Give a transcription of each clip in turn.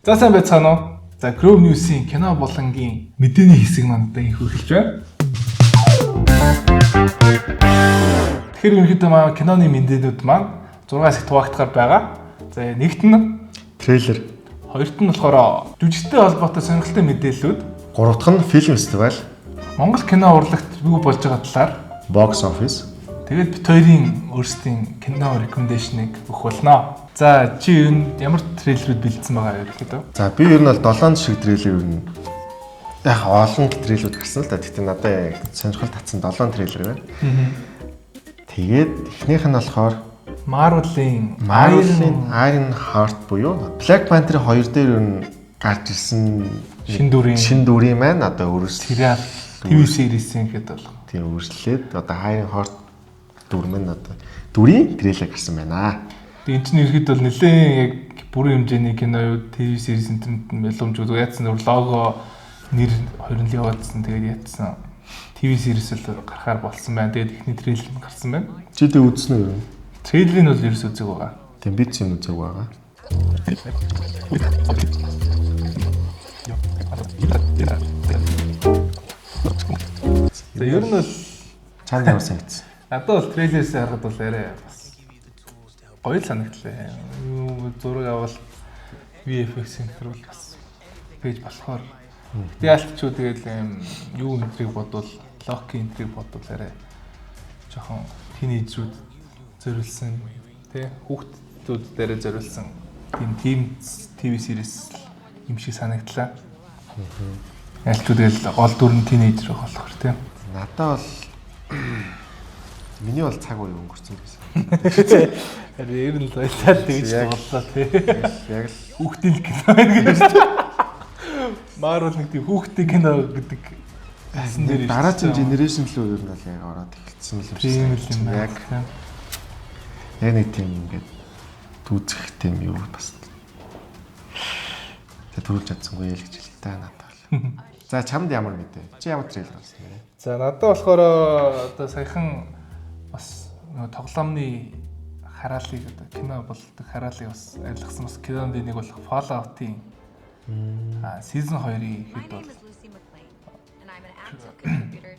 За сайн байцгаана уу? За Grove News-ийн кино болонгийн мэдээний хэсэг маань одоо их хөлж байна. Тэгэхээр ерөнхийдөө маань киноны мэдээнүүд маань 6 хэсэгт хуваагдахаар байгаа. За нэгт нь трейлер, хоёрт нь болохоор жүжигтэй холбоотой сонирхолтой мэдээллүүд, гуравт нь фильм фестивал, Монгол кино урлагт юу болж байгаа талаар, бокс офис. тэгээд бит хоёрын өөрсдийн кино рекомендашныг өгөх болно. За чи ямар трейлерүүд бэлдсэн байгаа ерөнхийдөө? За би ер нь бол 7 шиг трейлер ер нь яг олон трейлерүүд гарсан л да. Тэгтээ надад яг сонирхол татсан 7 трейлер байна. Тэгээд эхнийх нь болохоор Marvel-ийн Iron Heart буюу Black Panther 2 дээр ер нь гарч ирсэн шин дүрийн маань одоо сериал TV series-ийн хэд болох. Тийм өөрчлөлээд одоо Iron Heart дүр маань одоо дүрийн трейлер гарсан байна. Энд чинь ерхэд бол нэлээд яг бүрэн хэмжээний кино юу TV series интернет мэломж үү яатсан лого нэр хоёр нь яваадсан тэгээд яатсан TV series л гарахаар болсон байна. Тэгээд ихний трейлер нь гарсан байна. Чи дэ үзсэн үү? Трейлерыг бол ерөөс үзег байгаа. Тийм бид ч үзег байгаа. За ер нь бол чанд ямар санагдсан? Надад бол трейлерээс харахад бол арай бас гоё л санагдлаа. Юу зураг авал VFX-ийн хэрэг бол бас пэйж болохоор. Тэгээд ч тэгэл юу энтриг бодвол Loki энтриг бодвол арай жоохон тинейжрүүд зориулсан тий хүүхдүүд дээрээ зориулсан тийм TV series юм шиг санагдлаа. Ялч тэгэл гол дүр нь тинейжер болохоор тий. Надад бол миний бол цаг уу өнгөрцөн гэсэн. Харин ер нь л байлаа тэгж боллоо тий. Яг л хүүхдийн кино байна гэж байна. Marvel нэг тийм хүүхдийн кино гэдэг асан дээр дараагийн генерашн руу ер нь бол яг ороод эхэлсэн юм шиг байна. Яг нэг тийм ингээд түүцэх тийм юу бас. Тэ төрүүлж чадсангүй л гэж хэлээ та надад. За чамд ямар мэдээ? Чи ямар трейлер гарсан бэ? За надад болохоор одоо саяхан бас тоглоомны хараалыг одоо кино болдог хараалыг бас арилгасан бас кинонд нэг болох Fallout-ийн season 2-ийн хэд бол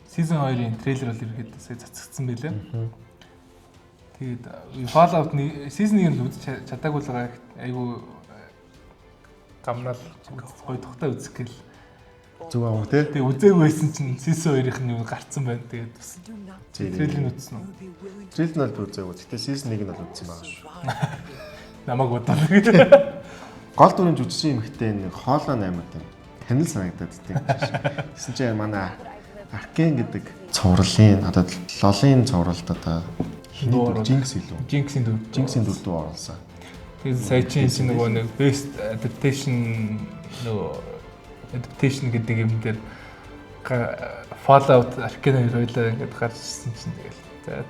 season 2-ийн трейлер бол ирэхэд цацагдсан байлаа. Тэгээд Fallout-ны season 1-ийг л үзэж чадаагүй л байгаа айгу гамнал гоё тухтай үзэх гээл зүг аа тий. Тэгээ үзээгүй байсан чинь season 2-ийнх нь юу гарцсан байна. Тэгээд бас трейлер үзсэн үү? Трейлер нь бол үзээгүй. Гэтэ season 1-ийг нь бол үзсэн байгаа шүү. Намайг бодлоо. Гол дүрийн жүжигчин эмэгтэй нэг хоолой аймаг тийм танил санагдаад тийм. Тэсэн чинь манай Аркен гэдэг цувралын одоо лолын цувралд одоо Jinx илүү. Jinx-ийн дүр дүү оруулсан. Тэгээд сая чинь нөгөө нэг best adaptation гэдэг юм дээр Fallout Arcane хоёлаа ингээд гарч ирсэн чинь тэгэл.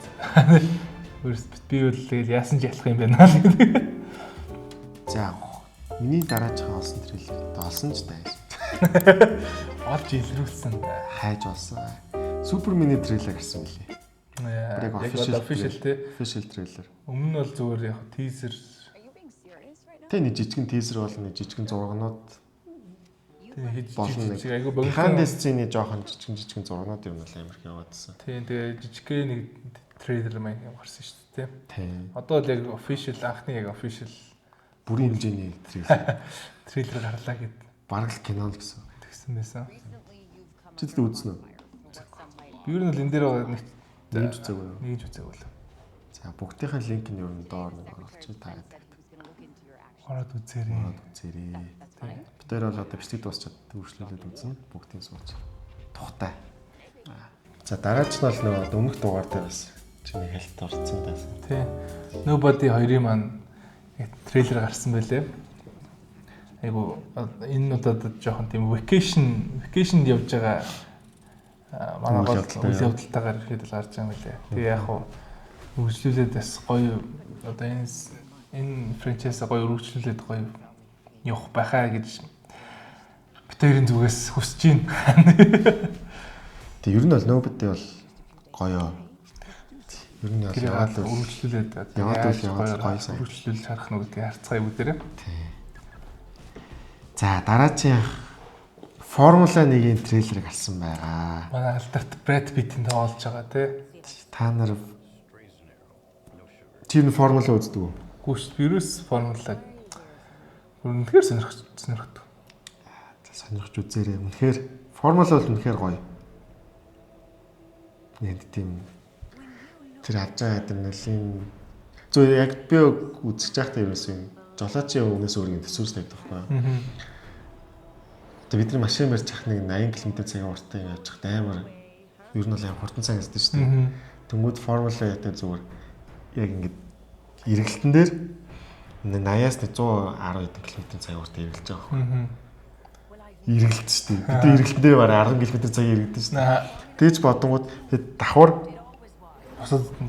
За би бол тэгэл яасан ч ялах юм байна л гэдэг. За миний дараачихаа олсон трейлер олсон ч даа. Олж илрүүлсэн. Хайж олсон. Супермини трейлер гэсэн мөлий. Яг official тий. Official трейлер. Өмнө нь бол зүгээр яг teaser. Тэ нэг жижигэн teaser болно, нэг жижигэн зурганууд. Тэ хийж болно. Айгу богино. Хандесцийн жоохон жижигэн зурганууд юм бол амар их яваадсан. Тийм тэгээ жижигхэн нэг трейлер маань гарсан шүү дээ тий. Тийм. Одоо л яг official анхны яг official бүрийн хэмжээний трейлер. Трейлер гарлаа гэд бараг л кино л гэсэн. тэгсэн байсан. Чи л үзнэ үү? Би ер нь л энэ дээр нэгж үзээгүй. Нэгж үзээгүй л. За бүгдийнхэн линк нь ер нь доор нэг оруулчих та гэдэг. Ороод үзээрэй. Бид хоёр бол одоо бичлэг дуусчаад үргэлжлүүлээд үзнэ. Бүгдийг сууж. Тухтай. За дараач нь бол нөгөө өмнөх дугаар дээр бас чиний хэлт орцсон байсан. Тий. Nobody 2-ын маань трейлер гарсан байлээ. Айгу энэ удаад жоохон тийм vacation-д явж байгаа манай гол үйл явдалтайгаар ихэд л гарч байгаа юм лээ. Тэгээ яг хуу үргэлжлүүлээд бас гоё одоо энэ франчайзаа гоё үргэлжлүүлээд гоё явах байхаа гэж бид хоёрын зүгээс хүсэж байна. Тэгээ ер нь бол нөөбөдөө бол гоё. Ер нь яваад үргэлжлүүлээд яваад гоё сайн үргэлжлүүлж харах нь гэдгийг харцгаая бүгдээрээ. Тий. За дараагийн Формула 1-ийн трейлерыг харсан байгаа. Манай алдарт Брэд Питтийн тоглож байгаа тий. Та нар чи формула үздэг үү? Гүш вирус формулаг үнэхээр сонирхдаг. Сонирхож үзээрэй. Үнэхээр формула бол үнэхээр гоё. Яг тийм тэр авч байгаа адреналин зөв яг би үзэж байхдаа ерөөсөн жолоочийн өмнөөс өөрийн төсвөрс тавьдаг байхгүй. Тэгээ бидний машин барьж ах нэг 80 км/цагийн уртаа явж хад амар ер нь бол яг хурдан санагддаг шүү дээ. Тэнгүүд формула ятаа зүгээр яг ингээд эргэлтэн дээр 80-аас 110 км/цагийн уртаа эргэлж байгаа байхгүй. Эргэлт шүү дээ. Бид эргэлтэн дээр бараг 10 км/цагийн эргэлдэж шүү дээ. Тэгж бодонгууд давхар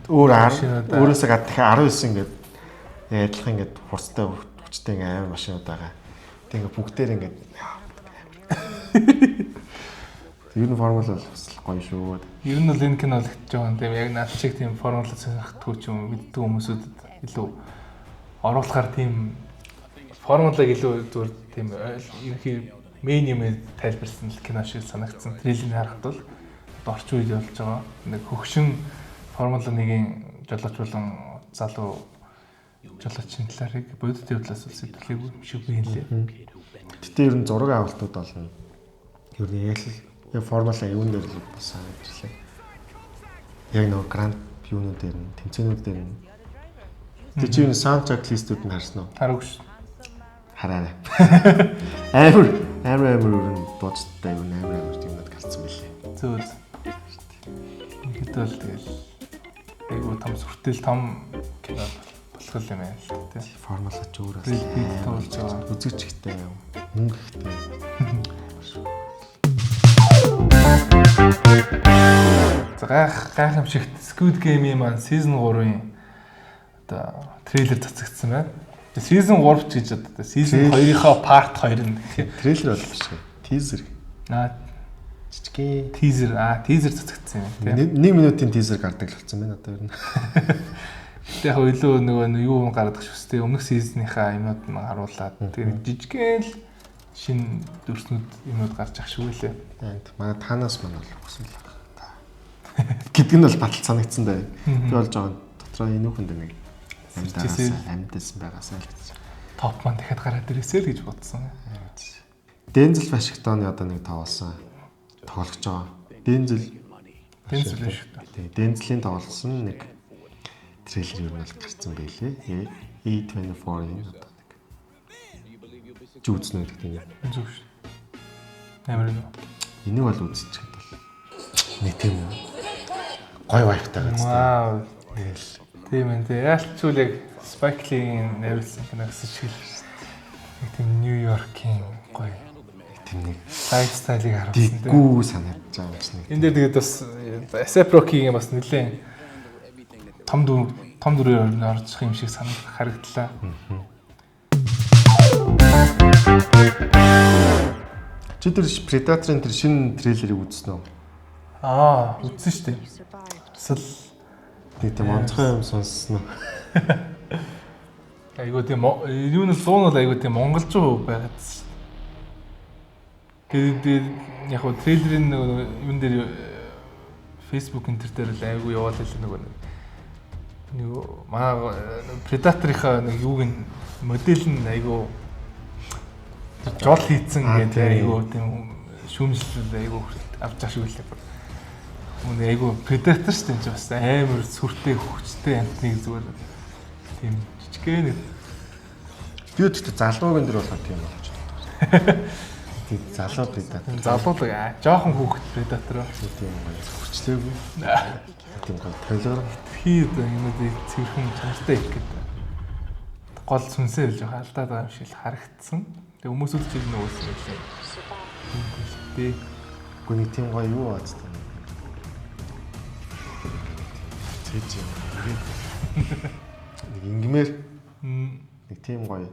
өөр 10 өөрөөсөө гад дахиад 19 ингээд адилхан ингээд хурцтай хүчтэй амар машинууд байгаа. Тэг ингээд бүгдээр ингээд ер нь формула бол бас гоё шүү. Ер нь бол энэ кино л гэж байгаа юм. Тийм яг наад шиг тийм формула сонирхдаггүй ч юм мэддэг хүмүүсүүдэд илүү оруулахаар тийм формулаг илүү зүгээр тийм ерөнхий мейн юм тайлбарсан л кино шиг санагдсан. Трейлерыг харахад бол орчин үед болж байгаа. Нэг хөгшин формула 1-ийн жолооч болон залуу жолоочийн талаарыг бодит явдлаас бол сэтгэлээгүй юм шиг биелээ. Гэтэ ер нь зураг авалтууд болно. Ер нь яг формула юун дээр л басан гэрлээ. Яг нөгөө гранд юунууд дээр нь тэмцээнүүд дээр нь. Тэг чи юу саундтрак листүүд нь харсан уу? Хараагүй шүү. Хараарай. Амар өрн дуучтай юу амар юмнууд гарцсан байлээ. Зөө. Ихэд бол тэгэл айгуу том сүртэл том кино болох юм байна л тий. Формула ч өөр бас тоглож байгаа. үзэгч ихтэй мөнгө ихтэй. За гайхамшигт Squid Game-ийн маань season 3-ын одоо трейлер цацагдсан байна. Season 3 ч гэж одоо season 2-ийнхаа part 2 нь трейлер бол биш. Teaser. Жижигхэн teaser цацагдсан юм тийм. 1 минутын teaser гардаг л болсон байна одоо ер нь. Гэтэ яг илүү нөгөө юу гаргадаг шүү дээ. Өмнөх season-ийнхаа юмнууд нь харуулад тэгээд жижигхэн л шинэ дүрснүүд юмнууд гарч ах шүү лээ. Манай танаас мань бол хүсэл гэдэг нь бол батал санагдсан даа. Би болж байгаа дотроо энүүхэнд нэг амьдсан байгаасаа л гэж. Топ маань дахиад гараад ирээсэй л гэж бодсон. Дензел Вашингтоны одоо нэг тоглож байгаа. Дензел биш үү? Тий, Дензелийн тоглосон нэг трейлер юу нь гарсан байлээ. A24-ийн одоо нэг жүзнүүд гэдэг юм. Зүг шүү. Амар юм. Энийг бол үзчихэд бол нэг тийм гой вайфтай гэсэн. Вау. Тийм ээ. Яалтчгүй яг Spike Lee-ийн найруулсан кино гэсэн шиг нэг тийм Нью-Йоркийн гой тийм нэг лайфстайлыг харуулсан тийм. Дэггүй санагдаж байгаа юм шиг. Энд дээр тэгээд бас A$AP Rocky-ийн бас нэлээд том дүрээр орчих юм шиг харагдлаа. Чи тэр Predator-ын тэр шинэ трейлерыг үзсэн үү? Үзсэн шүү дээ. Эсвэл тийм онцгой юм сонссон уу? Айгуу тийм юу нь зуун бол айгуу тийм монголчуу байгаад шүү дээ. Тэгээд яг хөө трейлерын юун дээр Facebook энэ төр дээр л айгуу яваад байлаа нөгөө маа Predator-ийнхаа нэг юуг нь модель нь айгуу жол хийцэн гэдэг айгуу тийм шүүмжлэл айгуу авч ах шүү лээ. Үнэ айгуу Predator шүү дээ бас амар сүртэй хүчтэй амтныг зүгээр тийм жижигхэн нэг би өөртөө залууг энэ дэр болохоо тийм болж байна. Тийм залуу Predator. Залуу жоохон хүүхэд Predator тийм хүчлээгүй. Тийм трейлер хийд юмнуудыг цэвэрхэн чанартай их гэдэг. Гол сүнсээ л жоохон алдаад байгаа юм шиг харагдсан. Тэгээ хүмүүсүүд ч нөгөөсөн юм шиг. Тий. Гүний тийм гоё юу бац таа. Тэжээ. Нэг ингмээр нэг тийм гоё.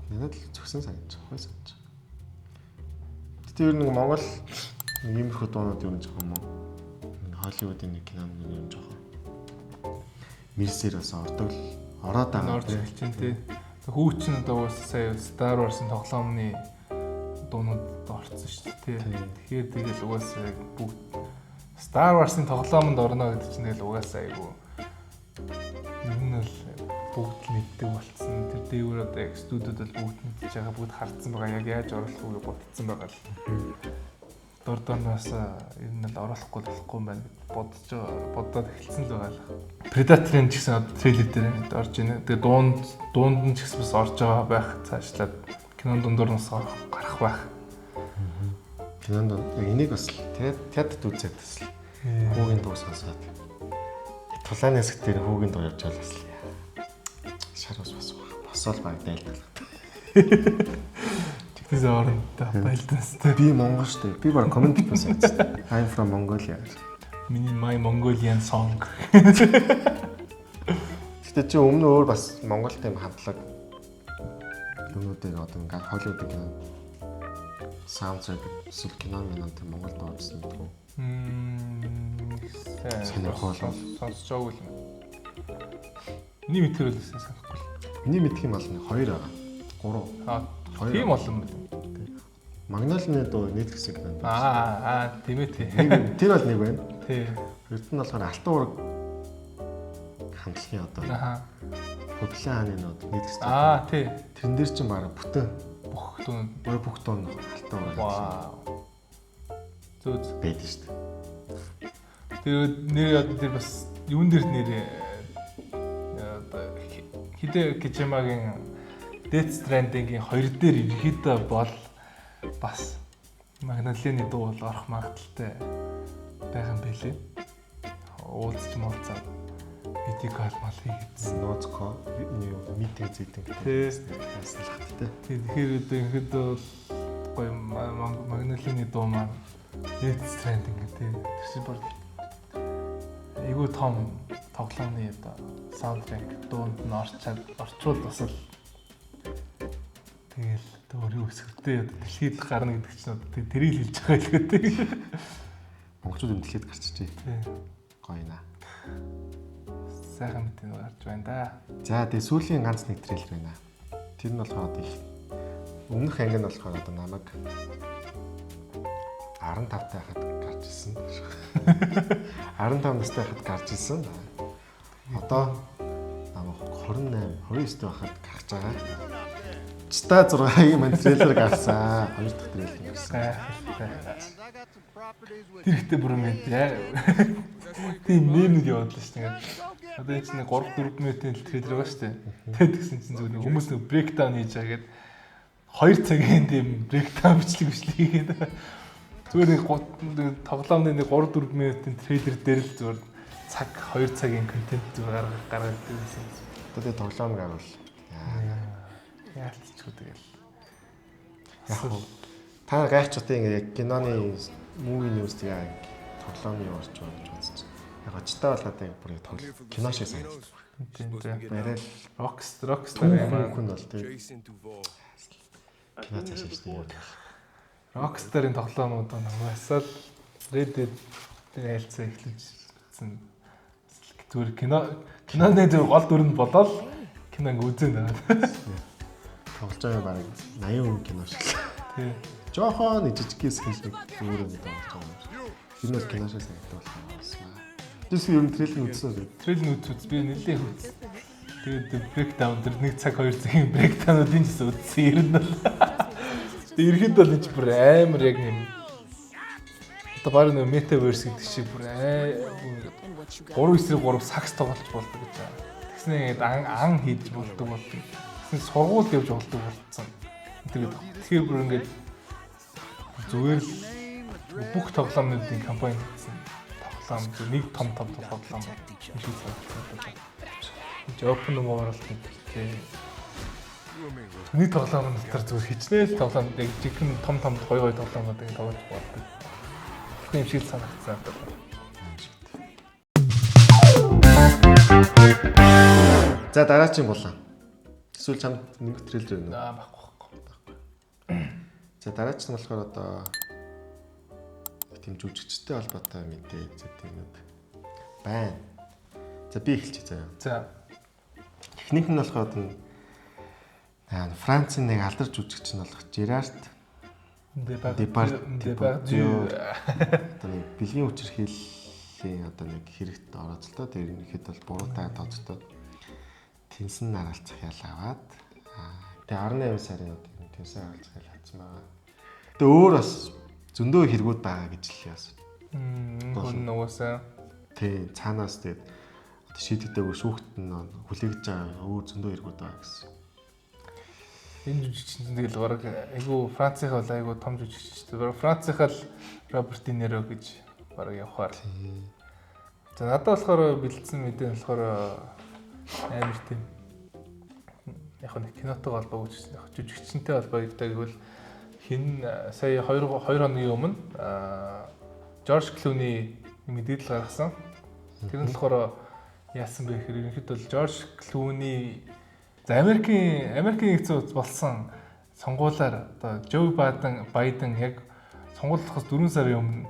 Надад л зөвсөн санагдаж байгаа хөөс санагдаж. Гэтэ ер нь нэг Монгол нэг иймэрхүү дуунууд юу гэж байгаа юм уу? Холливуудын нэг кинонд юм жоохон. Мэрсээр бас ордог л ороод байгаа. Орж ирж байна тий. Хүүчин одоо сая Star Wars-ын тоглоомны дуунууд орсон шүү дээ. Тэгэхээр тэгэл угаасаа бүгд Star Wars-ын тоглоомонд орно гэдэг чинь тэгэл угаасаа айгу ер нь бол бүгд мэддэг болцсон. Тэр дээгүүр одоо студиуд бол бүгд мэдчихэж байгаа, бүгд хардсан байгаа. Яг яаж оруулах вэ бодсон байгаа л. Дордоноос ер нь л оруулахгүй болохгүй юм байна гэж бодоод эхэлсэн л байгаа л. Predator-ын ч гэсэн трейлер дээр орж байна. Тэгээ дуунд нь ч гэсэн бас орж байгаа байх. Цаашлаад кинон дундуур нас гарах байх. Кинонд энийг бас театрт үзээд бас хүүгийн дуу сонсоод тулааны хэсэг дээр хүүгийн дуу явж байгаа бас шар ус босоод баг дайлтал. Тэгээс орондоо байлдастай. Би монгол шүү дээ. Би баг комент хийсэн. I'm from Mongolia. Миний My Mongolian song. Гэтэ чи өмнө өөр бас Монголтай юм хамтлаг юмнуудыг одоо ингээд Холливуудын саундтрек эсвэл кино минут Монгол дуурсан гэдэг үү? Сонирхол сонсож байгаа юм. Миний мэдхээр л санахгүй. Миний мэдх юм бол 2 байгаа. 3. Тийм олон юм. Магнолины дуу Netflix-ийг байна. Тийм ээ тий. Тэр бол нэг байна. Тий. Эрт нь болохоор Алтан уураг хамтлагийн одоо хөдөлгөөн хааны нууд Netflix. Тий. Тэрэн дээр чинь баг бүтэн бүх дуун бүх дуун Алтан уураг. Вау. Зүг байдаг шүү дээ. Тэр бас юун дээр нэр Хидэ Кичимагийн Death Stranding-ийн 2 дээр ерөөдөө бол бас Магнолины дуу бол орох магадaltaй байгаа юм билээ. Уулзч муулцаад видео кол мал хийгээдсэн. Ноцко митинг зэдэг ясналхттай. Тэгэхээр бол гоё Магнолины дуу маань Death Stranding гэдэг. Тэр чинь бол айгүй том тоглоомны одоо саундтрек дуунд нь орчвол бас л тэгэл өөрөө өсгөртэй дэлхийд гарна гэдэг чинь одоо тэрийг хэлж байгаа л гэдэг. Монголчууд юм дэлхийд гарчжээ. Гоё наа. Сайхан мэт нь гарч байна да. За тэгээ сүүлийн ганц нэг трейлер байна. Тэр нь болохоор одоо их өмнөх анги нь болохоор одоо намайг 15 тахад гарч ирсэн. 15 настай хахад гарч ирсэн. Одоо намайг 29 байхад гарч байгаа. Чта 6-гийн мань трейлер гарсан. 2 дахь трейлер гарсан. Тэр ихтэй бүр ингэдэг. Тийм нэмэд яваад л шүү дээ. Одоо энэ чинь 3-4 минутын трейлер байгаа шүү дээ. Тэгээд тэгсэн чинь зүгээр хүмүүс нэг брейкдаун хийж байгаа гэдэг 2 цагийн тийм брейкдаун бичлэг хийгээд зүгээр нэг тоглоомны нэг 3-4 минутын трейлер дээр л зүгээр цаг 2 цагийн контент зүгээр гаргаад байсан. Одоо тоглоом гарвал яалтчгүй тэгэл. Яг та гайхчтай ингээ киноны movie news тэгээ тоглоомны орч болж үзчих. Яг очтой болоод бүр кино шиг санагдав. Тийм тийм. Барай л Rockstar хүн бол тэгээ кино цааш шүү дээ. Rockstar-ын тоглоомнууд угаасаа л Red Dead DLC эхлүүлсэн. Зүгээр киноны зөв гол дүр нь болоод киног үзэн байгаа. Тоглож байгаа баг 80% кино шиг. Тий. Жохон жижиг хэсэг өөрөө нэг тоглож байгаа. Энэ бол кино шиг санагдав байна. Тэс ер нь трейлер үзсэн үү? Трейлер үзсэн. Би нэлээд үзсэн. Тэгээд брейкдаун дээр 1 цаг 2 цагийн брейкдаунуудын ч үзсэн. Ер нь бол ерхэд бол энэ бүр амар яг юм. Одоо баг нэг метаверс гэдэг шиг бүр 3-3 сакс тоглож болдог гэж байна. Тэгснэ ингээд ан хийж болдог. Тэгснэ сургууль явж болдог болсон. Тэгэхээр бүр ингээд зүгээр л бүх тоглоомнуудын компани гэсэн тоглоом нэг том тоглоом шиг санагдав. Open World гэдэг нэг тоглоом дотор зүгээр хичнээн тоглоом яг жигэн том гоё тоглоомуудыг тоглож болдог. Тийм шиг санагдсан. За дараагийн булаа. Эсвэл чамд нэмэх трейлер өгнө үү? Баггүй. За дараагийн нь болохоор одоо тийм жүжигчтэй холбоотой мэдээ зэтгнүүд байна. За би эхэлчихье заяа. За техник нь болохоор Францын нэг алдарч жүжигч нь болох Жерард Депардио одоо нэг бэлгийн хүчирхийллийн одоо нэг хэрэгт орооцолтой. Тэр ихэд бол буруутай тооцдог. Тэнсэн наралцах ял аваад тэгээ 18 сарын одоо тэнсэн наралцах ял авсан байгаа. Тэгээ өөр бас зөндөө хэрэгүүд байгаа гэж л яасан. Хүн нугасаа тий цаанаас тэгээд одоо шийдэгдээгүй шүүхт нь хүлээгдэж байгаа өөр зөндөө хэрэгүүд байгаа гэсэн. Энэ жүжигчин тэгэл бараг айгу Францынхаа бол айгу том жүжигч шүү дээ. Францынхаа л Роберт Де Ниро гэж бараг явахаар. За надад болохоор бэлдсэн мэдээ болохоор амар тийм яг нэг кинотой холбоогүй жүжигчтэй холбоотой гэвэл хин сая 2 хоногийн өмнө Жорж Клуни мэдээлэл гаргасан. Тэр нь болохоор яасан бэ гэхээр ерөнхийдөө бол Жорж Клуни Америкийн нэгдсэн улс болсон сонгуулиар одоо Жо Байден яг сонгуулиудаас 4 сарын өмнө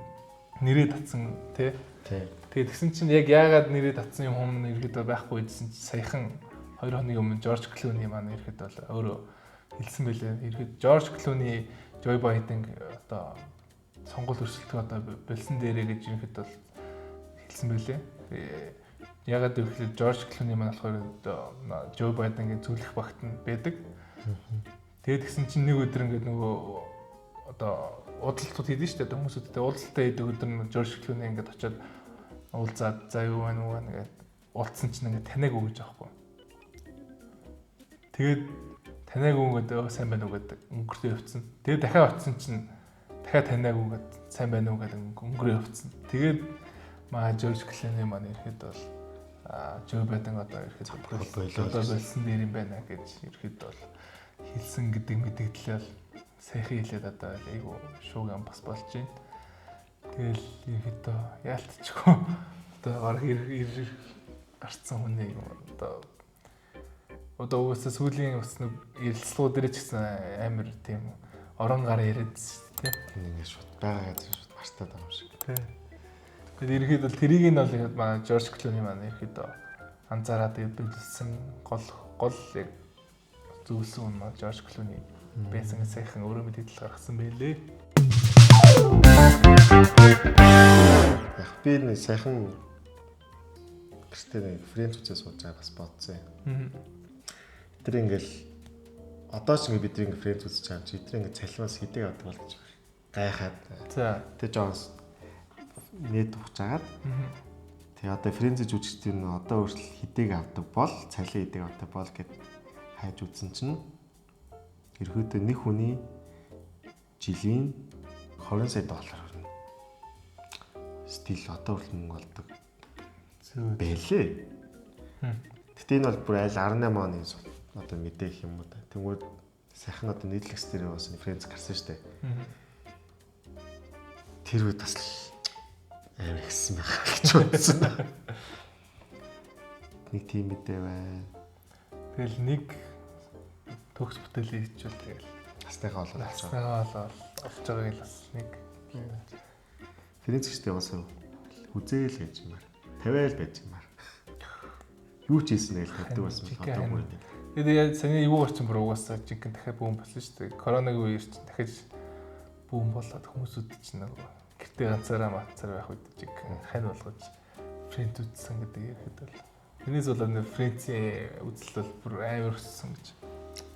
нэрээ татсан тий. Тэгээд тэгсэн чинь яг яагаад нэрээ татсан юм өмнө ерөөдөө байхгүй гэсэн чинь саяхан 2 хоногийн өмнө Жорж Клуни маань ерөөдөө өөрөө хэлсэн байлээ. Ерөөд Жорж Клуни Жо Байден одоо сонгуул өрсөлдөх одоо болсон дээрээ гэж ерөөдөө хэлсэн байлээ. Ягаад гэвэл Жорж Клуни маань болохоор Жо Байденгийн зөвлөх багт нь байдаг. Тэгээд гисэн чинь нэг өдөр ингээд нөгөө одоо уудалтууд хийдэж штэ хүмүүсүүдтэй уудалтаа хийдэг өдөр нь Жорж Клуни ингээд очиод уулзаад за юу байна уу нэгээд уулзсан чинь ингээд танайг өгöж аахгүй. Тэгээд танайг өгөөд сайн байна уу гэдэг өнгөрөө явцсан. Тэгээд дахиад очисон чинь дахиад танайг өгөөд сайн байна уу гэдэг өнгөрөө явцсан. Тэгээд маа Жорж Клуни маань ирэхэд бол Жо Байден одоо ирэхэд одоо болсон дээр юм байна гэж ирэхэд бол хэлсэн гэдэг мэдээлэл сайхан хэлээд одоо айгу шууган бас болж байна. Тэгэл ирэхэд яалтчгүй одоо гарах гарцсан хүнийг одоо уусаа сүүлийн бас нэг ярилцлагууд дээр ч гэсэн амар тийм орон гар яриад тийм ингэ шууд байгаа газар шууд мартаад байгаа юм шиг. Тийм. Тэгээд ерөөд бол тэрийг нь бол манай Жорж Клуни маань ерөөд анзаараад бэлдсэн гол яг зүйлсэн юм маань Жорж Клуни байсан сайхан өөрөө мэдээлэл гаргасан байлээ. Яг би нэг сайхан гэртээ френч үзээ сууж байгаа бас бодсон юм. Тэр ингээл одоо ч ингээд бид нэг френч үзэж байгаа чи тэр ингээд цалимаас хэдэг авдаг бол гэж гайхаад. За тэр Джонс нэт ухажгаад тэгээ одоо френч жүжигчдийн одоо өөрчлөл хэдэг авдаг бол цалин хэдэг авдаг бол гэд хайж үзсэн чинь ерөөдөө нэг хүний жилийн $20 сая хүрнэ. Стил одоо хүртэл мөнгө олдог. Бэлээ. Гэтэ энэ бол бүр айл 18 оны одоо мэдээх юм уу та. Тэнгүүд сайхан одоо нийтлэгс дээр бас френч гарсан шүү дээ. Тэр үед бас амар ихсэн байх гэж бодсон. Нэг тийм мэдээ байна. Тэгэл нэг төгс бүтээлээ хийчихвэл тэгэл хастайгаа олоод олж байгааг л бас нэг френч гэжтэй бас үзээл гэж юмар. Тавиал байж юмар. Юу ч хийсэн тэгэл тавьдаг байсан бодоогүй юм. Тэгээд саний юу гарчин бүр угаасаа жинхэнэ дахиад бүүн болсон шүү дээ. Коронавигийн үеэр чинь дахиж бүүн болоод хүмүүсүүд чинь нөгөө гэртээ ганцаараа мацаар байх үед жинхэнэ хань болгож френч үзсэн гэдэг ярихад бол тэрнээс бол френчийн үзэл бол бүр амар өссөн гэж.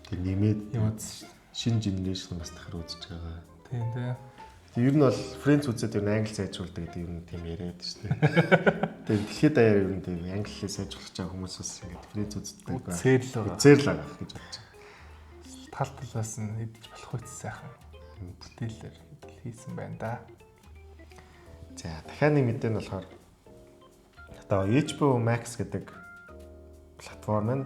Тэг нэмээд юм үзсэн шүү дээ. Шинэ генерашн бас дахир үзэж байгаа. Тийм тийм. Ер нь бол френч үзээд ер нь англи сайжруулдаг гэдэг юм тийм яриад шүү дээ. Тэгээд дэлхийд даяар ер нь тийм англиээ сайжруулах гэж байгаа хүмүүс бас ингээд френч үздэг байна. Үзэл л байгаа гэж бодож байна. Тал талаас нь идэж болох үс сайхан бүтээлээр хийсэн байна да. За дахиад нэг мэдээ нь болохоор одоо HBO Max гэдэг платформ нь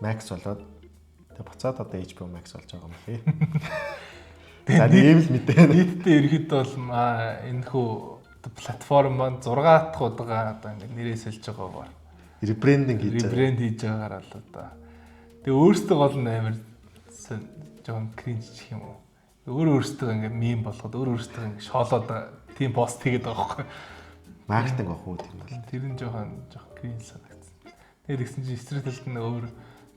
Max болоод тэгээ буцаад одоо HBO Max болж байгаа юм байна. За ийм л мэдээ. Нийтдээ ерхэд бол энэ хүү платформ маань 6 дахь удаа одоо ингэ нэрээ сольж байгаа. Ребрендинг хийж байгаагаар л одоо. Тэгээ өөртөө гол нь амар жоохон кринж гэх юм уу. Өөртөө ингэ мем болгоод өөртөө ингэ шоолоод тийм пост хийгээд байгаа байхгүй. Маркетинг авах уу тийм бол. Тэр нь жоохон кринж санагдсан. Тэгээд ихсэн чинь стрит талд нь өөр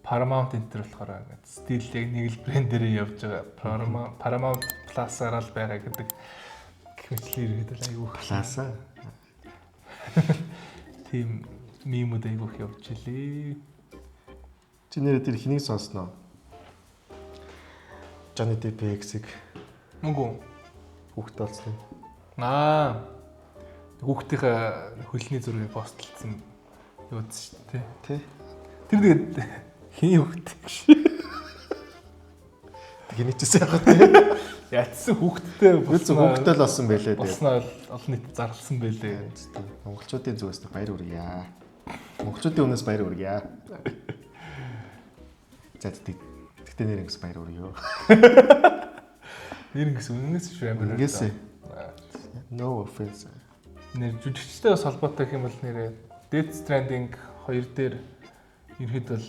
Paramount Enter болохоор ингээд стил яг нэг л брендэрээ явж байгаа. Paramount Plus-аар л байгаа гэдэг хэмжлэр ихэд айгүй Plus-аа. Тийм мемүүд айгүй явж илээ. Чи нэр дээр хэнийг сонсноо? Johnny Depp-ийг Үгүй. хүүхдээ болсон. Хүүхдийнхээ хөлний зургийг постлцсан юудс шүү дээ. Тэ. Тэр тэгээд хин хүүхд гэж. Гинэчсэн яг тэ. Ятсан хүүхдтэй хүүхдтэй л болсон байлээ дээ. Болсноо олон нийт зарлсан байлээ. Монголчуудын зүгээс баяр хүргье. Монголчуудын өмнөөс баяр хүргье. За тэгтээ нэр ингээс баяр хүргье. Нэр ингээс үнэнээс шүү амар. Ингээс. No offense. Нэр жүжигчтэй бас холбоотой юм бол нэрээ Death Stranding 2 дээр ерхэд бол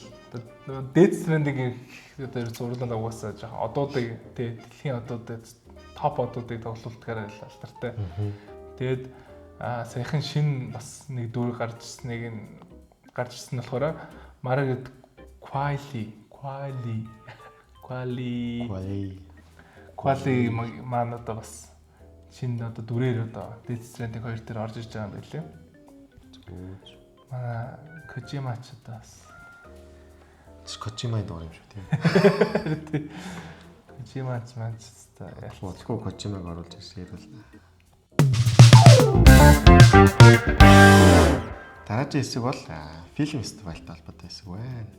Death Stranding дээр зурлал угаасаа жоохон одуудыг дэлхийн одуудыг топ одуудыг тоглуулдгаар алдартай. Тэгээд саяхан шин бас нэг дүр гарч ирсэн болохоор Margaret Qualley маань одоо бас шин одоо дүрээр одоо Death Stranding 2 дээр орж ирж байгаа юм байлээ. Манай Kojima ч одоо бас Kojima-ийн дуур юм шүү тийм. Kojima ч маань ч та ялгуулгүй Kojima-г оруулж ирсэн хэрвэл. Дараагийн хэсэг бол фильм фестивальтай холбоотой хэсэг байна.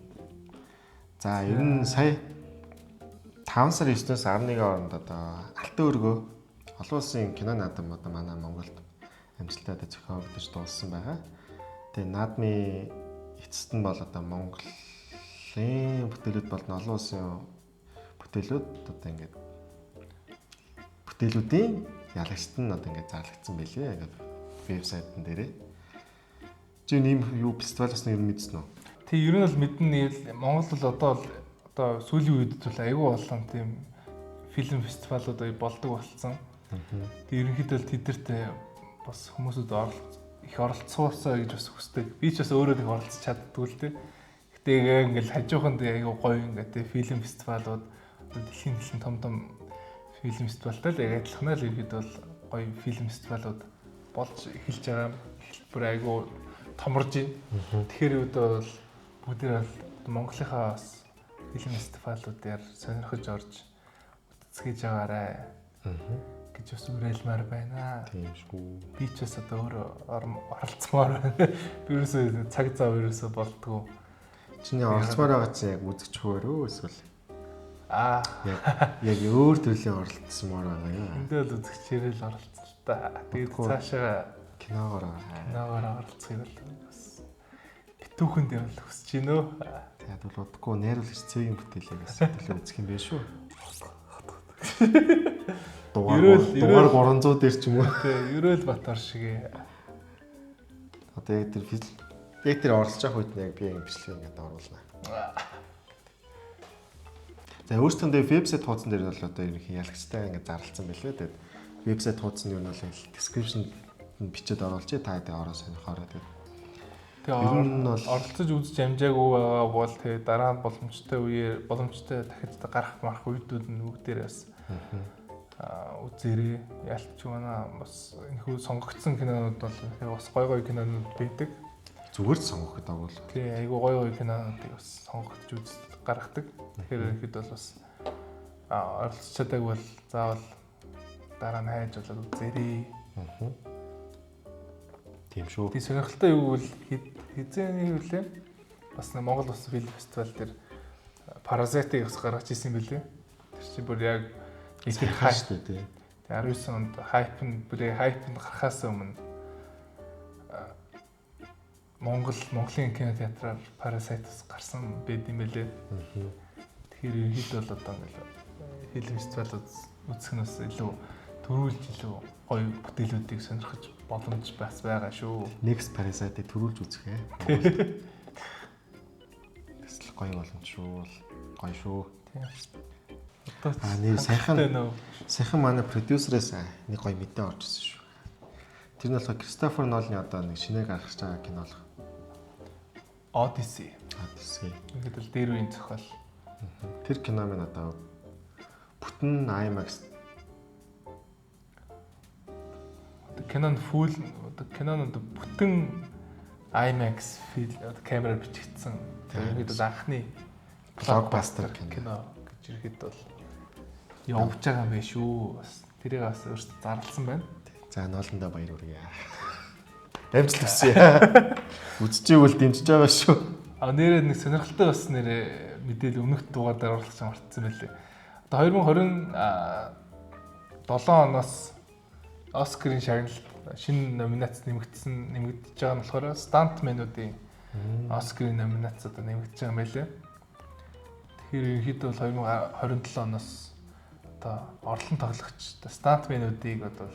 За ер нь сая 5 сар 9-өөс 11 хооронд одоо Алтан өргөө олон улсын кино наадам одоо манай Монголд амжилттай зохиогдож дууссан байгаа. Тэгээ наадмын эцэст нь бол одоо Монголын бүтээлүүд болон олон улсын бүтээлүүд одоо ингээд бүтээлүүдийн ялагчт нь одоо ингээд зарлагдсан байлээ. Ингээд вебсайтн дээрээ. Чи ийм юу фестивалаас нь ер нь мэдсэн үү? Тэг ер нь бол мэднэ. Монгол бол одоо сүүлийн үед бол айгүй олон тийм фильм фестивалууд болдог болсон. Тэг ерөнхийдөө тэдэрт бас хүмүүсүүд их оролцоосоо гэж бас хүсдэг. Би ч бас өөрөө их оролцож чаддгүй л дээ. Гэтэ ингээл хажууханд айгүй гоё ингээд фильм фестивалууд одоо дэлхийн том фильм фестивалтай л яг адилхан л ерөнхийдөө бол гоё фильм фестивалууд болж эхэлж байгаа. Бүр айгүй томорж байна. Тэгэхээр үүдээ бол бүгдээ бол Монголынхаа бас фильм фестивалуудаар сонирхож орж үзэсгэж байгаарай гэж бас уриалмаар байна. Тийм шүү. Би ч бас одоо өөрөө оролцмоор байна. Би ерөөсөө цаг зав ерөөсөө болдгоо. Чиний оролцмоор байгаа чинь яг үзэж хөөрөө эсвэл яг өөр төрлийн оролцсомоор байгаа юм. Эндээ л үзэгчээрээ л оролцсон л та. Тэгээд цаашаа киногоор оролцохыг бол бас битүүхэнд явал хүсэж байна өө. Тэгээд бол удахгүй найруулагч цэгийн бүтээлийг бас төлөө үзэх юм байна шүү. Дугаар 300 дээр ч юм уу. Тэ, Ерөөл Батар шиг. Одоо яг тэр оролцож явах үед яг би бичлэг ингээд оруулна. За өөрсдөндөө вебсайт хуудсан дээр бол одоо ерөнхий ялагчтай ингээд зарлцсан байлээ. Тэгээд вебсайт хуудсан юу нь бол description бичээд оруулчих та тэгээд ороо сонирхоорой тэгээд. Тэгээд оролцож үзэж амжаагүй байгаа бол тэгээд дараа нь боломжтой дахиж гарах марах үедүүд нь бүгдээр бас үзээрэй. Ялч манай бас энэхүү сонгогдсон кинонууд бол бас гой кинонууд байдаг. Зүгээр ч сонгох гэдэг бол. Тий, айгуу гой кинонуудыг бас сонгогдож гаргадаг. Тэгэхээр ихэд бол бас оролцож чадаагүй бол заавал дараа нь хайж болоод үзээрэй. Тийм шүү. Тийм сонирхолтой юу гэвэл хизээний үлээ бас Монгол Улс фильм фестивал дээр Parasite-ийг бас гаргаж ирсэн байлээ. Тэр чинь бүр яг ихэр хааштай тий. 19 онд хайпнд гарахаас өмнө Монголын кинотеатраар Parasite-с гарсан байд юм байлээ. Тэгэхээр ерөнхийдөө бол одоо ингээл фильм фестивалууд үзэх нь бас илүү төрүүлж илүү гоё бүтээлүүдийг сонирхож боломж бас байгаа шүү. Next Parasite-ийг төрүүлж үзэх ээ. Тэсэл гоё боломж шүү. Гоё шүү. Тийм. Одоо нэр сайхан манай продюсерээс нэг гоё мэдээ орж ирсэн шүү. Тэр нь болохоор Кристофер Нолны одоо нэг шинээр гаргаж байгаа кино болох Odyssey. Тэгсэн. Ингээд л дээр үеийн зохиол. Тэр кино минь одоо бүтэн IMAX Кинонд бүтэн IMAX камераар бичигдсэн. Тэгээд анхны блокбастер кино гэж ирэхэд бол явж байгаа юм биш үү? Бас тэрийг бас өөртөө зарласан байна. За ноолондоо баяр хүргэе. Амжилт хүсье. Үзчихвэл дэмжиж байгаа шүү. Нэрээ нэг сонирхолтой бас нэрээ мэдээлэл өмнөх дугаараар оруулах гэж мартсан байлээ. Одоо 2027 оноос Оскарын шагналт шинэ номинац нэмэгдэж байгаа нь болохоор стантменуудын Оскарын номинац одоо нэмэгдэж байгаа юм байлээ. Тэгэхээр ерөнхийдөө бол 2027 оноос одоо орлон тоглогч стантменуудыг одоо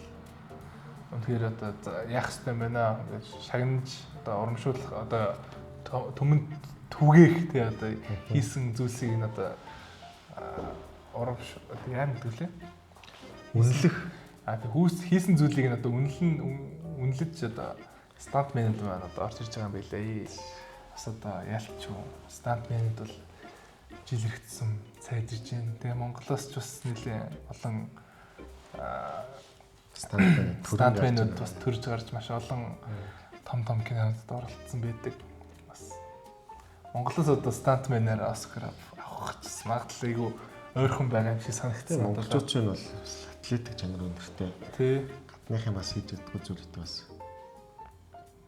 үнэхээр одоо яах ёстой юм байна гэж шагнаж одоо урамшуулах одоо түмэнд түгээх тий одоо хийсэн зүйлсийг нь одоо яа гэдэг лээ үнэлэх хийсэн зүйлийг нь одоо үнэлж одоо стантменууд маань одоо орж ирж байгаа юм байлээ. Бас одоо яалтч юм стантменууд бол жил иргэдсэн сайжирж байна. Тэгээ Монголоос ч бас нэлээ олон стантменууд бас төрж гарч маш олон том кинонууд оролцсон байдаг. Бас Монголоос одоо стантменаар Оскар авах гэж магадлал айгүй ойрхон байгаа юм шиг санагдсан. Монголчууд ч бол атлетик чанар өндөртэй. Тий. Гадныхын бас хийж чаддгүй зүйлүүд бас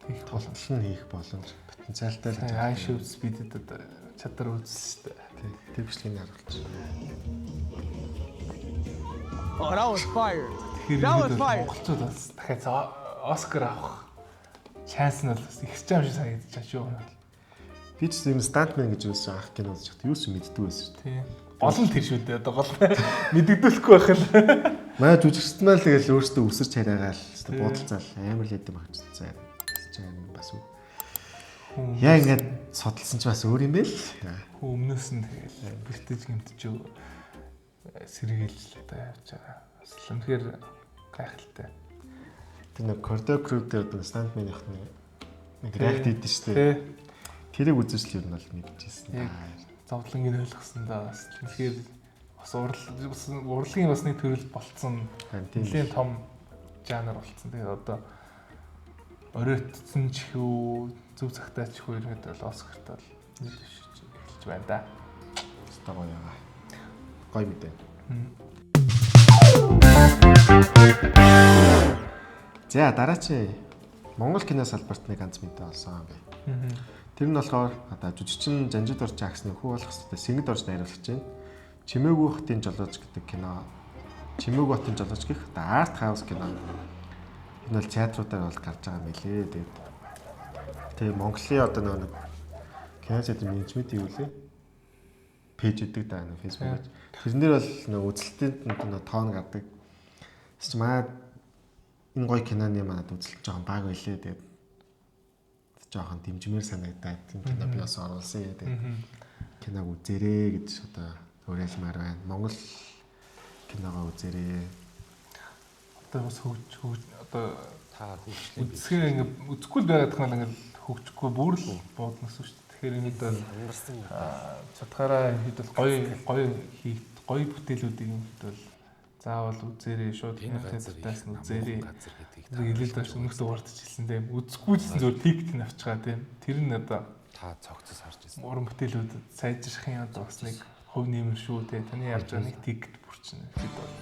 хийх боломжтой хийх боломж потенциалтай л хай шив спидэд одоо чадвар үзсэн шүү дээ. Тий. Тэр бичлэгийг харуулж. Oh, that was fire. Тэгэхээр монголчууд бас дахиад Оскар авах шанс нь бол их ч юм шиг санагдаж байна шүү. Би ч юм стантмен гэж үзсэн ах кино үзэж хат юу ч мэддэггүй байсан шүү. Тий. Гол нь тэр шүү дээ. Одоо гол мэддэгдүүлэхгүй байх л. Манай жүжигчдмэл тэгэл өөртөө өсөрч хараагаал буудалцаал амар л хэдэм багцсан. Бас үү. Яа ингээд судалсан ч бас өөр юм бэ л. Өмнөөс нь тэгэл бэлтэж гэмтчихөө сэргийлж л одоо явж байгаа. Бас үнэхээр гайхалтай. Тэр нэг коридор крүү дээр одоо стантменийх нэг реакт хийдэж штэ. Тэрийг үзэж л ер нь бол мэдчихсэн. Зовлонгийн ойлгосон да бас тэгэхээр бас урлагийн бас нэг төрөл болцсон. Нэлээд том жанр болцсон. Тэгээд одоо оройтсон ч хүү зөв цагтаа ч хүү ирэхэд бол Оскарт бол эхэлж байна да. Стагоо яа. Гой мэдээ. За дараачийн Монгол кино салбарт нэг ганц мэдээ олсон юм бэ. Тэр нь болохоор одоо жүжигчин Жанжид Орж Жаксны хүү болох хэвээр Сэгэд орж найруулж байна. Чимээгүй хотын жолооч гэдэг кино. Чимээгүй хотын жолооч гэх арт хаус кино. Энэ бол театруудаар бол гарч байгаа юм билээ. Тэгээ Монголын одоо нэг кино театрын менежмент юу лээ? Пэйж өгдөг даа нэг фэйсбүүкээр. Тэрнэр бол нэг үзэлтэнд нэг тоон гардаг. Тэс чи маа энэ гоё киноны манад үзэлт жоохон баг байлээ. Тэгээд жоохон дэмжмээр санагдаад тийм кино би бас оруулсан яа. Тэгээд киног үзээрэй гэж одоо уриалмаар байна. Монгол киногоо үзээрэй. Одоо бас одоо та хөгжлөө. Үзэхээр ингээд үзэхгүй байгаад тахмал ингээд хөгжихгүй бүр л бууднаас шүү дээ. Тэгэхээр энэ бол чадхаараа хэд бол гоё бүтээлүүдийг бол заавал үзээрэй шууд театртаас нь үзээрэй. Хэлэл дааш өмнөх дугаард ч хэлсэн тийм үзэхгүй гэсэн зөв тикт нь авчгаа тийм тэр нь одоо та цогцос харж ирсэн. Уран бүтээлүүдэд сайжрахын одоо бас нэг хөв нэмэр шүү тийм таны явж байгаа нэг тикт бүрчин хэд бол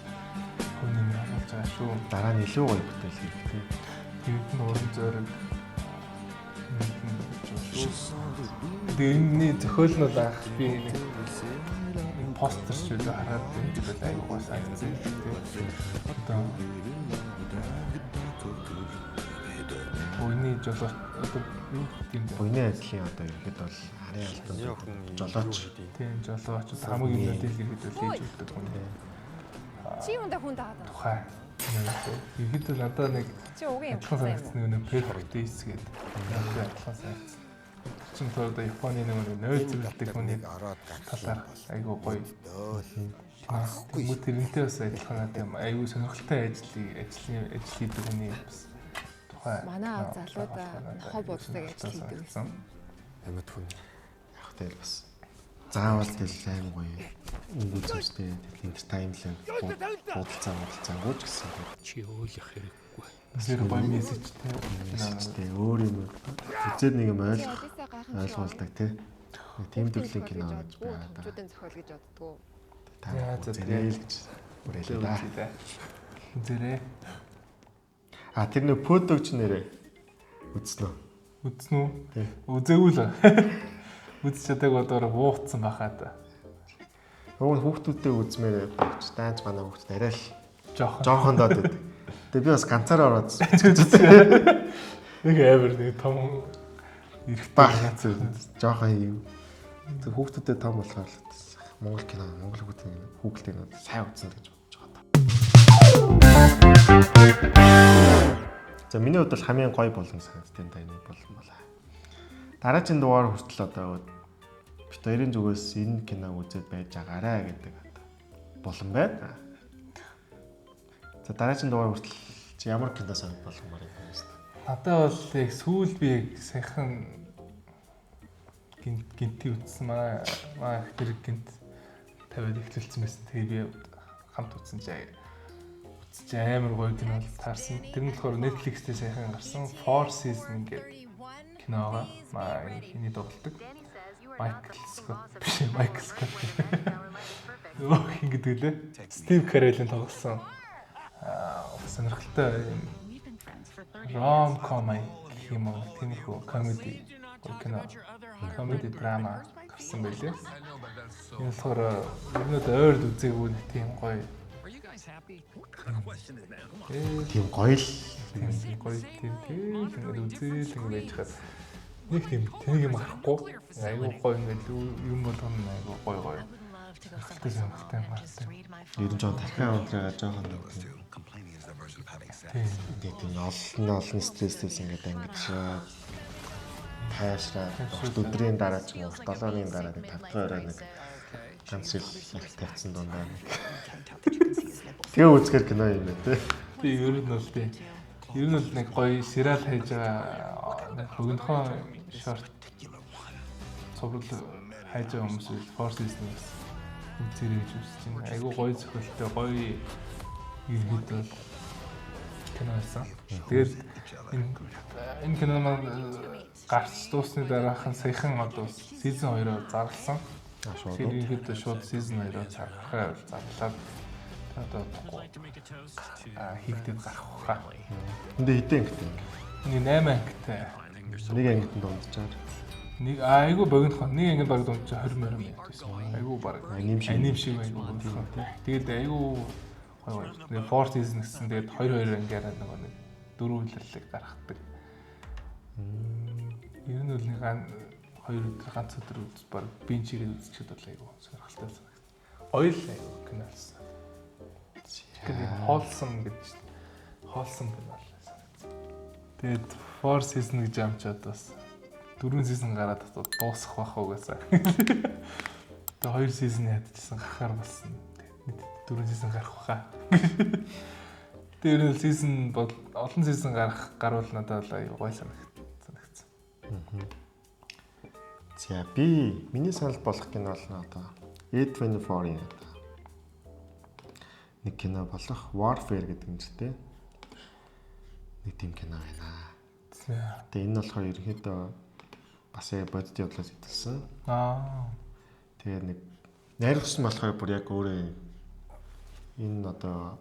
хөв нэмэр авч байгаа шүү. Дараа нь илүү гоё бүтээл хийх тийм. Тэгэд нь уран зориг Дэнний зохиол нь анх би нэг постэр ч үлээ хараад байдаг айгуу гоо санагдсан. Одоо Буйны жолооч одоо юу тийм буйны ажлын одоо ихэд бол харин алтан жолооч тийм жолооч хамгийн өнөөдөр ихэд л хийж өгдөг хүн. Чи юундаа хүн дагаад байна? Тухай. Ихэд л надаа нэг чи угийн юм. санагдсан нэг perfect days гэдэг. Яг адилхан санагдсан. Чин тоо одоо Японы нэг нойр зэрэгтэй хүний талаар айгуу гоё. Тэгмүү тэрнтэй бас адилхан юм. Айгуу сонирхолтой ажил хийдэг хүний бас тухай. Манай залуудаа хоб уддаг ажил хийдэг гэсэн. Амьд хүн. Яг тэгэл бас заавал тэгэл аим гоё өнгө зүйлтэй entertainment худалцаа гооч гэсэн. Чи өөлөх хэрэггүй. Тэр гоё мессежтэй. Өөр юм үзээд нэг юм ойлгуулдаг тий. Тийм төрлийн кино гэж байна. Төвчүүдэн зохиол гэж боддгоо. Яа, Зэрэг гэж бүрэлээ да. Зэрэг. А тэр нэг фотогч нэрээ үзсэн үү? Үзсэн үү? Тий. Үзээгүй л. Үзэж чадаагүй бодоор бууцсан байхаа та. Нөгөө хүүхдүүдтэй үзмээр багч даанч манай хүүхд арай л Жохон доод байдаг. Тэгээ би бас ганцаараа ороод нэг амар нэг том баг жоохон юм. Тэг хүүхдүүдэд том болохоор л Монгол кино, Монгол хүүхдтэй сайн үзсэн гэж бодож байгаа. За миний хувьд бол хамгийн гоё болон санагдсан таны болон болоо. Дараагийн дугаар хүртэл одоо бит хоёрын зүгээс энэ киног үзээд байж байгаарэ гэдэг болон байна. За дараагийн дугаар хүртэл чи ямар кино санагдсан болмоор юм бэ? Надад бол яг сүүл би сайхан гинти үзсэн маа хэрэг гинт тавиад эхлэлцсэн байсан. Тэгээ би хамт үзсэн чи амар гоё кино таарсан. Тэр нь болохоор Netflix-тэй сайхан гарсан Four Seasons гэдэг кино байгаа. Маа энэ тоглолдог. Майкл Скотт. Юу гэдэг лээ? Стив Кареллын тоглосон. Сонирхолтой ром-ком юм уу? Тэнийхүү комеди кино. Комеди драма гарсан байлээ. Энэ болохоор ер нь ойрд үзээгүй нэг тийм гоё. Тийм гоё л гоё тийм ингээд үзээл ингээд байж хаад нэг тийм тэнэг юм гарахгүй. Айгуу гоё ингээд юм болгоно айгуу гоё. Сонирхолтой мартай. ер нь жоо тархиа унтраагаа жоохон тийм олон стрессээс ингээд ангидшаа таашраа өдрийн дараа ч юм уу 7 өдрийн дараа нэг 5 дахь орой нэг ганц ил тавьсан дундаа нэг тэгээ үзгээр кино юм байна тий. Би ер нь бол нэг гоё сериал хийж байгаа нэг хөгөнхөө шорт цовруул хайж байгаа хүмүүс Four Seasons үзэрэй гэж үзэж байна. Айгуу гоё зохиолтой гоё иргэд бол кино байсан. Тэгээд энэ кино маань гарч дуусны дараахан саяхан одоо season 2-оо зарласан. Тэр ихэд шууд season 2-оо зарлахаа зарлаад одоо хийгдээд гарах хаа. Эндээ хитэн гэдэг. Нэг 8 ангитай. Нэг ангид дундчаар. Нэг айгуу богинохон нэг ангид баг дундчаа 20 морь юм байсан. Айгуу баг аним шиг айгуу богинохон. Тэгээд айгуу нэг Four Seasons гэсэн тэгээд 2 ангиараа нэг 4 үлрэлэг гаргадаг. Ер нь бол нэг 2 өдөр ганц өдөр үз баг бинчигээ үзчихэд бол айгуу сонирхолтой санагдсан. Гоё л айгуу киносэн. Тэгээд хоолсон гэж хоолсон кино л санагдсан. Тэгээд Four Seasons гэж амчаад бас 4 season гараад дуусах байх угаасаа. Тэгээд 2 season ядчихсан гарахаар болсон. Тэгээд 4 season гарах хаа. Тэр season бол олон season гарвал надад аюу гой санагдсан. За би миний санал болох кино бол одоо A24-ийн нэг кино болох Warfare гэдэг нэртэй нэг тийм кино байна. Тэгээ энэ болохоор ерөнхийдөө бас бодит явдлаас идэлсэн. Тэгээ нэг найруулсан болохоор бүр яг өөрөө энэ одоо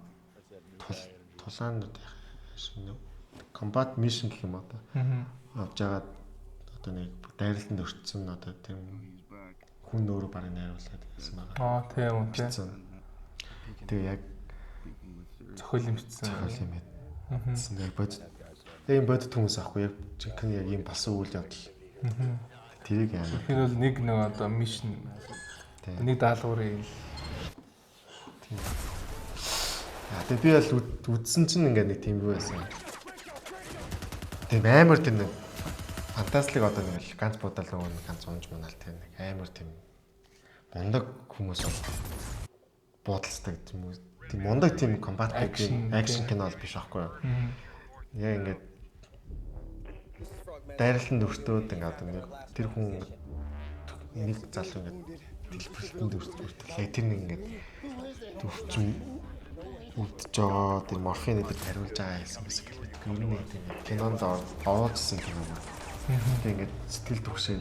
тулаан combat mission гэх юм одоо авч яагаад одоо нэг дайралтанд өртсөн одоо тийм хүн өөрөө барыг найруулад гэсэн байгаа. Тийм үү тийм. Тэгээ яг зохиол юмчсан. Яг бодит. Тэгээ бодит хүмүүс аахгүй яг жинхэнэ яг юм болсон үйл явдал. Тэрийг яа. Тэгэхээр бол нэг одоо mission нэг даалгаврын тийм. Тэгээ би бол үдсэн чинь ингээд нэг тийм юу байсан. Тийм амар тийм фантастик одоо нэг ганц бодол нөгөө ганц унж манал тийм нэг амар тийм мундаг хүмүүс бодолцдог юм уу. Тийм мундаг тийм комбат акшн кино бол биш аахгүй юу. Яг ингээд дайралтанд өртөөд ингээд одоо нэг тэр хүн нэг залуу ингээд дэлбэрэлтэнд хүртэл тэр нэг ингээд төвчм үлдэж байгаа тэр морфин дээр хариулж байгаа хэлсэн байсан гэх юм. Ер нь ингээд кинонд оруулсан кино байна. Тэг ингээд сэтгэл түгшээ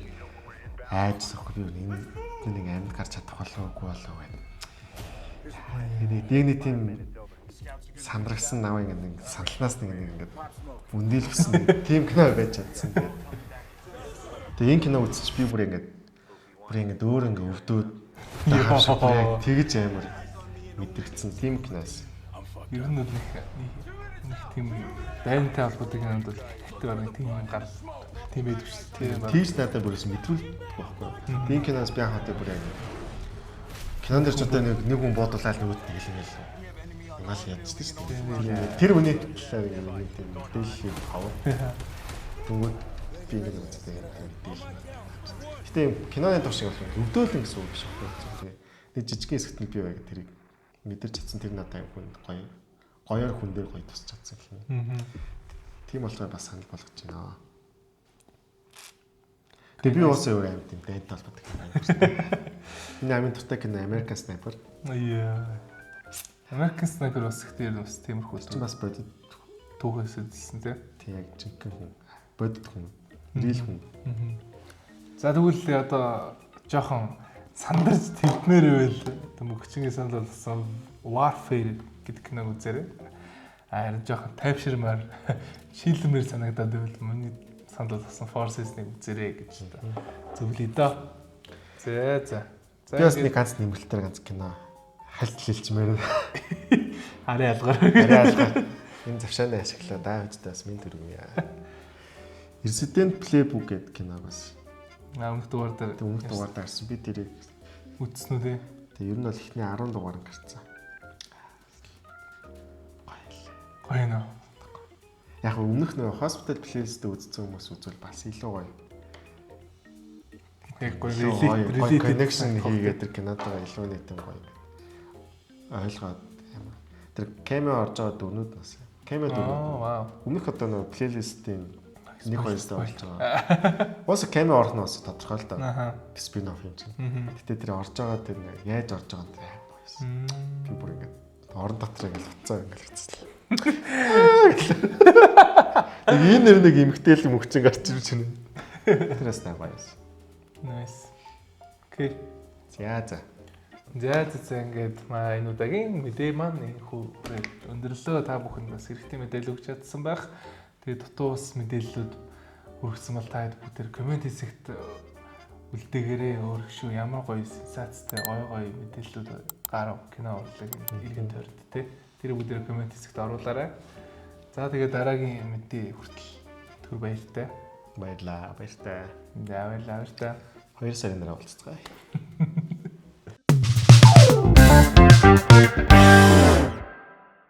айдс ахгүй би энэ нэг амьд гарч чадах болов уу байна. Нэг тийм сандрагсан наваа ингээд сандалнаас нэг ингээд үндэлвсэн тийм кино байж чадсан. Тэгээ энэ кино үзчих би бүр ингээд өөр ингээд өвдөөд тэгэж амар мэдрэгдсэн тийм киноос. Ер нь нэг тийм дайнтай холбоотой кинонд бол хэвтэй бараг тийм юм гар тийм байдаг шүү дээ. Тийш надад бүрээс мэдрүүлдэг байхгүй. Тийм киноос би хаатай бүр яг кинонд дэр ч одоо нэг хүн бодуулаад нөгөөд нэг л ингээл унаал ядчихдээ шүү дээ. Тэр хүний талаар нэг тийм мэдээлэл авах. Тэнгүүд би ингээд үздэг мэдээлэл. Гэтэ киноны туршиг бол өвдөөлөн гэсэн үг биш байхгүй. Нэг жижигхэн хэсэгт нь би яг тэрийг мэдэрч чадсан тэр надад хүнд гоё. Гоёор хүн дээр гоё тусч чадсан гэх юм. Тийм болохоор бас санал болгож байна. Тэгээ би уусаа өөр амьд юм дайнтай холбоотой кино. Энэ амин туртай кино American Sniper. American Sniper бас их дээр бас тиймэрхүү ч бас бодит түүхээс үзсэн тий яг жинхэнэ хүн бодит хүн ирэл хүн. За тэгвэл одоо жоохон сандарч төвдмээр байл мөгчингийн санал болсон Warfare гэдэг киног үзээрэй. Харин жоохон тайвширмаар шийдэлмээр санагдаад байвал миний санал болсон Forces-ыг үзээрэй гэж зөвлөе доо. За. Би бас нэг ганц нэмэлтээр ганц кино хальт хэлчмээр. Арай ялгаар. Энэ завшааны ашиглаа даа үстэй бас минь төрөм яа. Resident Playbook гэдэг кино бас. Өмнөх дугаар дээр гарсан. Би тэрийг үзсэн үү те. Тэгээ ер нь бол ихний 10 дугаар гарсан. Гоё нөө. Яг өмнөх нөө Hospital Playlist-д үзсэн хүмүүс үзвэл бас илүү гоё. Яг гоё connection хийгээд тэр кинотойгоо илүү нэг тийм гоё. Ойлгоод ямар. Тэр cameo орж байгаа дүрнүүд бас. Cameo дүрнүүд. Өмнөх одоо нөө playlist-ийн нэг хоёрстой болж байгаа. Ус cameo орох нь бас тодорхой л даа. Spin off юм чинь. Гэтэ тэр орж байгаа тэр яаж орж байгаа нь амар гоёсэн. Би бүр ингээд орон дотор ингээд уцаа ингээд хэвчээ. Энэ нэр нэг эмгтэл мөгчин гарч ирж байна. Тэрээс та гоёсэн. Nice. Окей. За ингээд энэ удаагийн мэдээ маань энэхүү өндөрлөө та бүхэнд бас хэрэгтэй мэдээлэл өгч чадсан байх. Тэгээд дутуу ус мэдээллүүд хүргэсэн бол та бүгд комент хэсэгт үлдээгээрээ өөрөшөө ямар гоё сенсацтай гоё мэдээллүүд гарав кино урлаг иргэн тойрд те. Тэр бүгд комент хэсэгт оруулаарай. За тэгээд дараагийн мэдээ хүртэл түр баяртай. Баярлаа. За баярлалаа. 2 сарын дараа уулзцгаая.